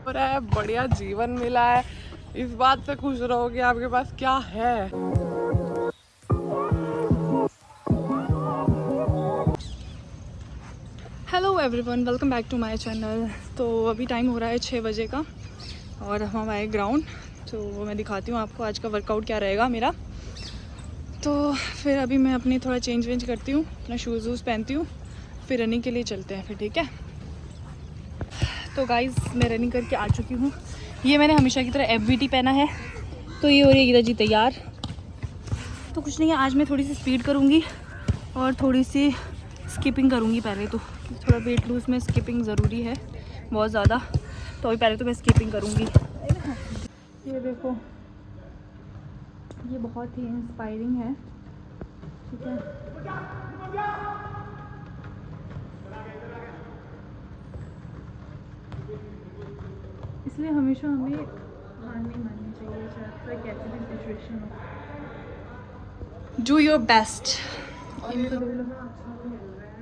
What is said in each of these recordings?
हो रहा है, बढ़िया जीवन मिला है, इस बात से खुश रहो कि आपके पास क्या है। Hello everyone, welcome back to my channel. तो अभी टाइम हो रहा है 6 बजे का और हम आए ग्राउंड। तो मैं दिखाती हूँ आपको आज का वर्कआउट क्या रहेगा मेरा। तो फिर अभी मैं अपनी थोड़ा चेंज वेंज करती हूँ, अपना शूज़ वूज़ पहनती हूँ, फिर रनिंग के लिए चलते हैं फिर, ठीक है। तो गाइज़ मैं रनिंग करके आ चुकी हूँ। ये मैंने हमेशा की तरह FBT पहना है। तो ये हो रही है गीता जी तैयार। तो कुछ नहीं है, आज मैं थोड़ी सी स्पीड करूँगी और थोड़ी सी स्किपिंग करूँगी पहले तो। थोड़ा वेट लूज़ में स्किपिंग ज़रूरी है बहुत ज़्यादा, तो अभी पहले तो मैं स्किपिंग करूँगी। ये देखो, ये बहुत ही इंस्पायरिंग है, ठीक है। इसलिए हमेशा हमें हार नहीं माननी चाहिए, चाहे कैसी भी सिचुएशन हो। Do your best.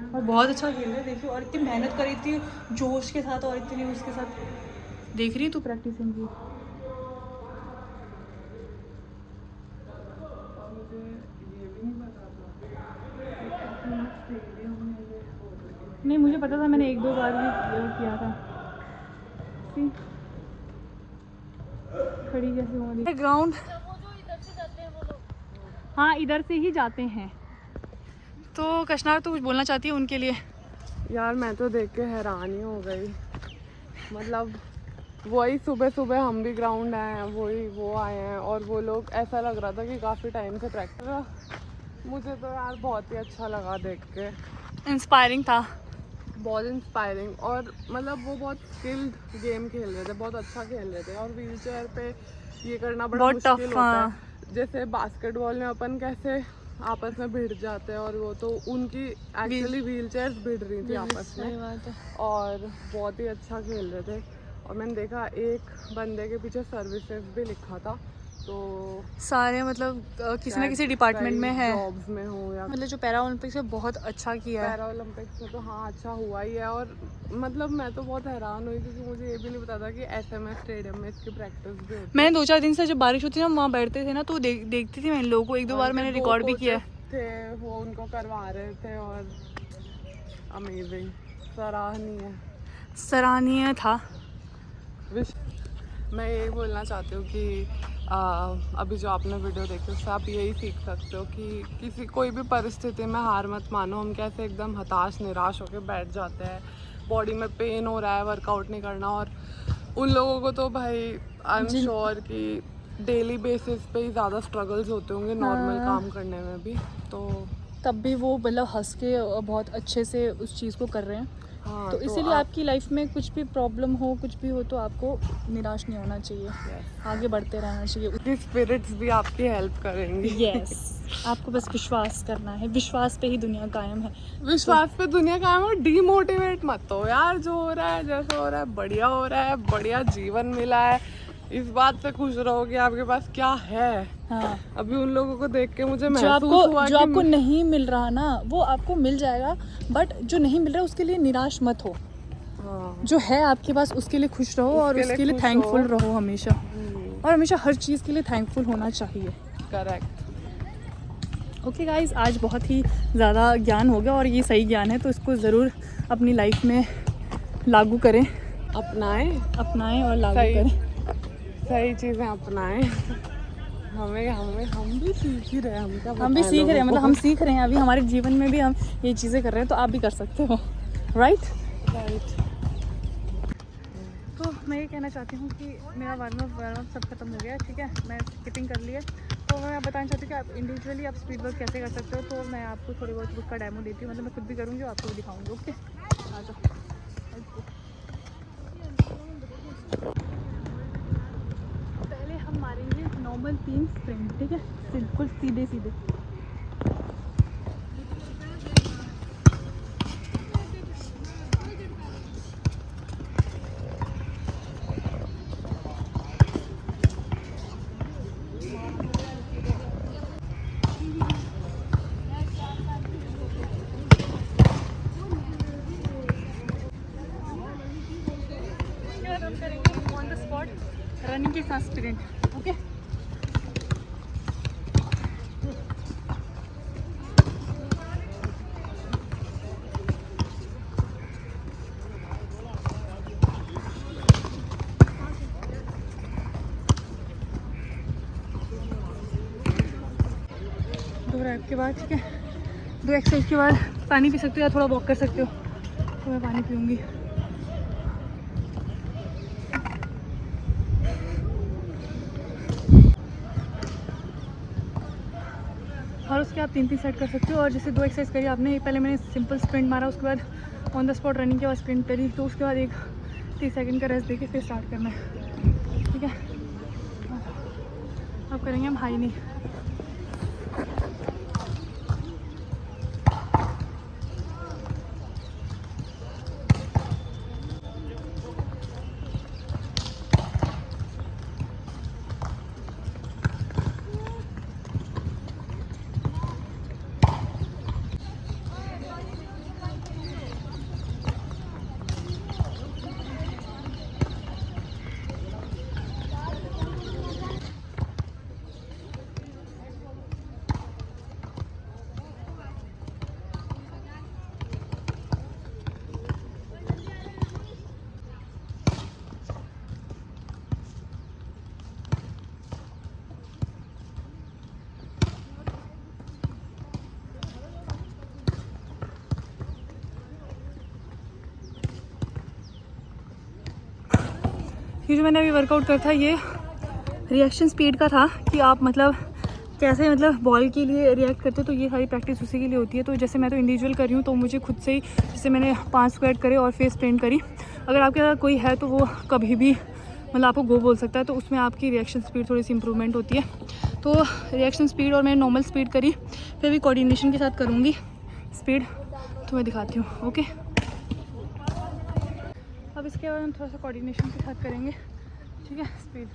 और बहुत अच्छा खेल रहे हैं, देखिए। और इतनी मेहनत करी थी जोश के साथ और इतनी उसके साथ, देख रही तू प्रैक्टिस इनकी। नहीं, मुझे पता था, मैंने 1-2 बार भी किया था। खड़ी कैसे होंगी ग्राउंड। हाँ, इधर से ही जाते हैं। तो कशनार तो कुछ बोलना चाहती है उनके लिए? यार मैं तो देख के हैरान ही हो गई, मतलब वही सुबह सुबह हम भी ग्राउंड आए हैं, वही वो आए हैं और वो लोग, ऐसा लग रहा था कि काफ़ी टाइम से प्रैक्टिस। मुझे तो यार बहुत ही अच्छा लगा देख के, इंस्पायरिंग था, बहुत इंस्पायरिंग। और मतलब वो बहुत स्किल्ड गेम खेल रहे थे, बहुत अच्छा खेल रहे थे। और व्हील चेयर पे ये करना बड़ा मुश्किल होता है। जैसे बास्केटबॉल में अपन कैसे आपस में भिड़ जाते हैं, और वो तो उनकी एक्चुअली व्हील चेयर्स भिड़ रही थी आपस में, और बहुत ही अच्छा खेल रहे थे। और मैंने देखा एक बंदे के पीछे सर्विसेज भी लिखा था, तो सारे मतलब किसी ना किसी डिपार्टमेंट में है, जॉब्स में हो या मतलब जो पैरा ओलंपिक्स में बहुत अच्छा किया है। पैरा ओलंपिक्स में तो हाँ अच्छा हुआ ही है। और मतलब मैं तो बहुत हैरान हुई क्योंकि मुझे ये भी नहीं पता था कि SMS स्टेडियम में इसकी प्रैक्टिस भी होती है। मैंने 2-4 दिन से जब बारिश होती है ना, वहाँ बैठते थे ना, तो देखती थी मैं इन लोगों को। 1-2 बार मैंने रिकॉर्ड भी किया थे, वो उनको करवा रहे थे और अमेजिंग, सराहनीय था। मैं यही बोलना चाहती हूँ कि अभी जो आपने वीडियो देखी उससे आप यही सीख सकते हो कि कोई भी परिस्थिति में हार मत मानो। हम कैसे एकदम हताश निराश होकर बैठ जाते हैं, बॉडी में पेन हो रहा है, वर्कआउट नहीं करना। और उन लोगों को तो भाई आई एम श्योर कि डेली बेसिस पे ही ज़्यादा स्ट्रगल्स होते होंगे नॉर्मल काम करने में भी, तो तब भी वो मतलब हंस के बहुत अच्छे से उस चीज़ को कर रहे हैं। हाँ, तो इसीलिए आपकी लाइफ में कुछ भी प्रॉब्लम हो, कुछ भी हो, तो आपको निराश नहीं होना चाहिए, आगे बढ़ते रहना चाहिए। उसकी स्पिरिट्स भी आपकी हेल्प करेंगी। यस, आपको बस विश्वास करना है, विश्वास पे ही दुनिया कायम है। विश्वास पे दुनिया कायम है। डीमोटिवेट मत हो यार, जो हो रहा है जैसा हो रहा है बढ़िया हो रहा है, बढ़िया जीवन मिला है, इस बात से खुश रहो कि आपके पास क्या है। हाँ, अभी उन लोगों को देख के मुझे महसूस हुआ जो आपको नहीं मिल रहा ना, वो आपको मिल जाएगा। बट जो नहीं मिल रहा उसके लिए निराश मत हो। हाँ, जो है आपके पास उसके लिए खुश रहो और उसके लिए थैंकफुल रहो हमेशा। और हमेशा हर चीज़ के लिए थैंकफुल होना चाहिए। करेक्ट। ओके गाइज, आज बहुत ही ज़्यादा ज्ञान हो गया और ये सही ज्ञान है, तो इसको ज़रूर अपनी लाइफ में लागू करें, अपनाएं और लागू करें। सही चीज़ें अपनाएं। हम भी सीख ही रहे हैं, हम भी सीख रहे हैं, मतलब हम सीख रहे हैं अभी हमारे जीवन में भी हम ये चीज़ें कर रहे हैं, तो आप भी कर सकते हो। राइट। तो मैं ये कहना चाहती हूँ कि मेरा वार्म अप सब खत्म हो गया, ठीक है। मैं स्किपिंग कर ली है, तो मैं बताना चाहती हूँ कि आप इंडिविजुअली आप स्पीड वर्क कैसे कर सकते हो। तो मैं आपको थोड़ी बहुत उसका डेमो देती हूँ, मतलब मैं खुद भी करूँगी और आपको भी दिखाऊँगी। ओके, आ जाओ। पहले हम मारेंगे नॉर्मल 3 स्प्रिंट, ठीक है, बिल्कुल सीधे सीधे। हम करेंगे स्पॉट रनिंग के साथ स्प्रिंट। ओके दो रैप के बाद, ठीक है, 2 एक्सरसाइज के बाद पानी पी सकते हो या थोड़ा वॉक कर सकते हो। तो मैं पानी पीऊँगी। और उसके आप 3-3 सेट कर सकते हो। और जैसे 2 एक्सरसाइज करी आपने, पहले मैंने सिंपल स्प्रिंट मारा, उसके बाद ऑन द स्पॉट रनिंग के बाद स्प्रिंट करी, तो उसके बाद एक 30 सेकंड का रेस्ट देके फिर स्टार्ट करना है, ठीक है। अब करेंगे हम हाई नी। ये जो मैंने अभी वर्कआउट करा था, ये रिएक्शन स्पीड का था कि आप मतलब कैसे मतलब बॉल के लिए रिएक्ट करते हो। तो ये सारी प्रैक्टिस उसी के लिए होती है। तो जैसे मैं तो इंडिविजुअल कर रही हूँ, तो मुझे खुद से ही, जैसे मैंने 5 स्क्वाट करे और फेस स्प्रिंट करी। अगर आपके साथ कोई है तो वो कभी भी मतलब आपको गो बोल सकता है, तो उसमें आपकी रिएक्शन स्पीड थोड़ी सी इंप्रूवमेंट होती है। तो रिएक्शन स्पीड और मैंने नॉर्मल स्पीड करी, फिर भी कोऑर्डिनेशन के साथ करूँगी स्पीड, तो मैं दिखाती हूँ। ओके, अब इसके बाद हम थोड़ा सा कोऑर्डिनेशन के साथ करेंगे, ठीक है, स्पीड।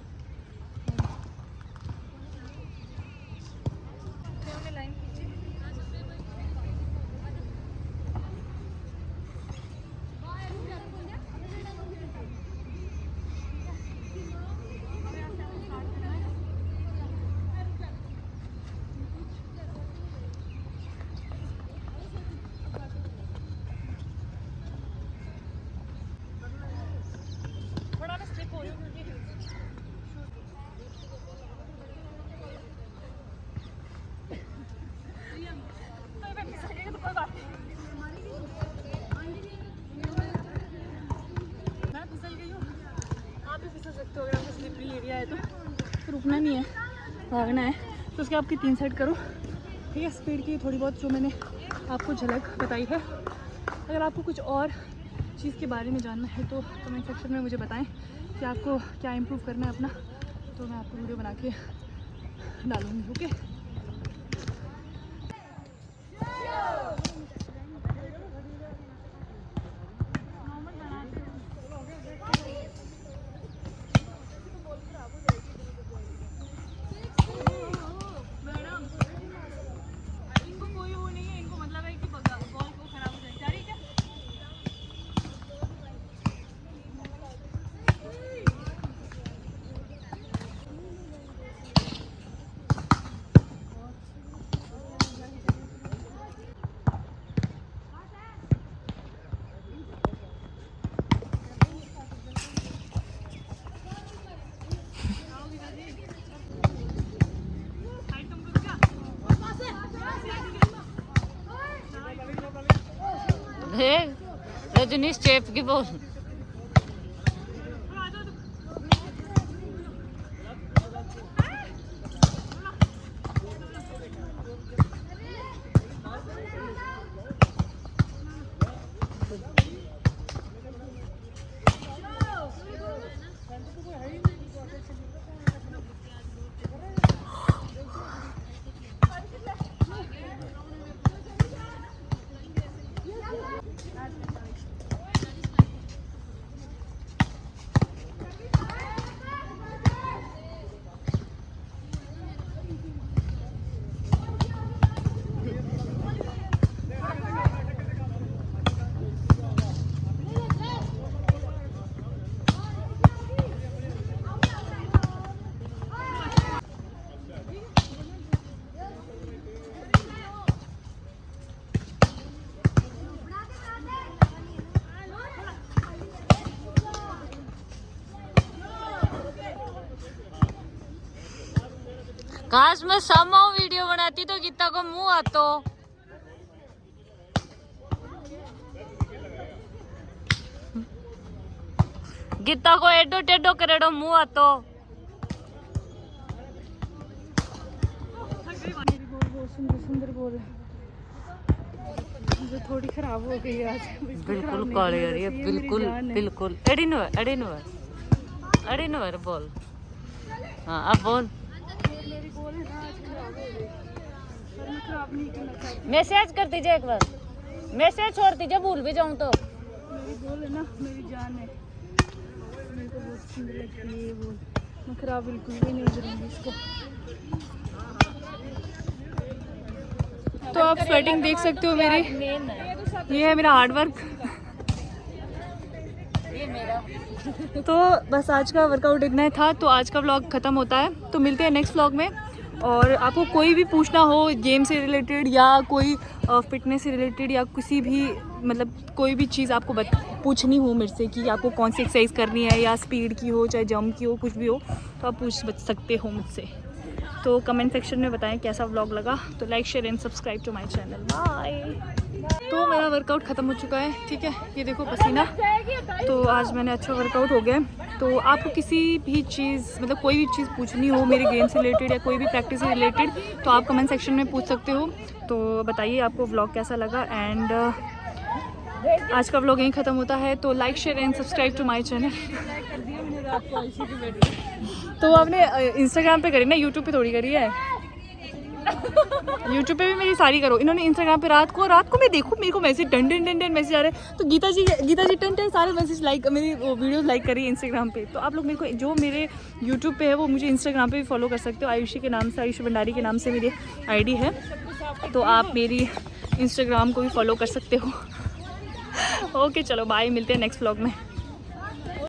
तो अगर आपको स्लिपरी एरिया है तो रुकना नहीं है, भागना है। तो उसके आपकी 3 सेट करो, ठीक है। स्पीड की थोड़ी बहुत जो मैंने आपको झलक बताई है। अगर आपको कुछ और चीज़ के बारे में जानना है तो कमेंट सेक्शन में मुझे बताएं कि आपको क्या इम्प्रूव करना है अपना, तो मैं आपको वीडियो बना के डालूँगी। ओके, रजनी स्टेप की बोल। काश मैं समो वीडियो बनाती तो गीता को मुंह आतो। गीता को एडो टेडो करेडो मुंह आतो। मेरी बॉल बहुत सुंदर सुंदर बॉल है, जो थोड़ी खराब हो गई आज। बिल्कुल काली आ रही है, बिल्कुल बिल्कुल। एडिनवर बॉल। हाँ अब बॉल। मेरी बॉल है ना आज खराब हो गई, पर मैं खराब नहीं करना चाहती। मैसेज कर दीजिए एक बार, मैसेज छोड़ दीजिए, भूल भी जाऊँ तो। मेरी बॉल है ना, मेरी जान है, मेरे को बहुत सुंदर लगती है ये बॉल। मैं खराब बिल्कुल भी नहीं करूँगी इसको। तो आप स्वेटिंग देख सकते हो मेरी, ये है मेरा हार्ड वर्क। तो बस आज का वर्कआउट इतना ही था। तो आज का व्लॉग ख़त्म होता है, तो मिलते हैं नेक्स्ट व्लॉग में। और आपको कोई भी पूछना हो गेम से रिलेटेड या कोई फिटनेस से रिलेटेड या किसी भी मतलब कोई भी चीज़ आपको पूछनी हो मेरे से कि आपको कौन सी एक्सरसाइज करनी है, या स्पीड की हो चाहे जंप की हो, कुछ भी हो, तो आप पूछ सकते हो मुझसे। तो कमेंट सेक्शन में बताएं कैसा व्लॉग लगा। तो like share and subscribe to my channel. Bye. तो मेरा वर्कआउट ख़त्म हो चुका है, ठीक है, ये देखो पसीना। तो आज मैंने अच्छा वर्कआउट हो गया। तो आपको किसी भी चीज़ मतलब कोई भी चीज़ पूछनी हो मेरे गेम से रिलेटेड या कोई भी प्रैक्टिस से रिलेटेड, तो आप कमेंट सेक्शन में पूछ सकते हो। तो बताइए आपको व्लॉग कैसा लगा। एंड आज का व्लॉग यहीं ख़त्म होता है। तो like share and subscribe to my channel. तो आपने इंस्टाग्राम पे करी ना, यूट्यूब पे थोड़ी करी है। यूट्यूब पे भी मेरी सारी करो। इन्होंने इंस्टाग्राम पे रात को मैं देखूँ मेरे को मैसेज टन मैसेज आ रहे हैं। तो गीता जी टन सारे मैसेज लाइक मेरी वीडियोस लाइक करी इंस्टाग्राम पे। तो आप लोग मेरे को जो मेरे यूट्यूब पे है वो मुझे इंस्टाग्राम पे भी फॉलो कर सकते हो। आयुषी के नाम से, आयुषी भंडारी के नाम से मेरी आईडी है, तो आप मेरी इंस्टाग्राम को भी फॉलो कर सकते हो। ओके चलो बाय, मिलते हैं नेक्स्ट व्लॉग में।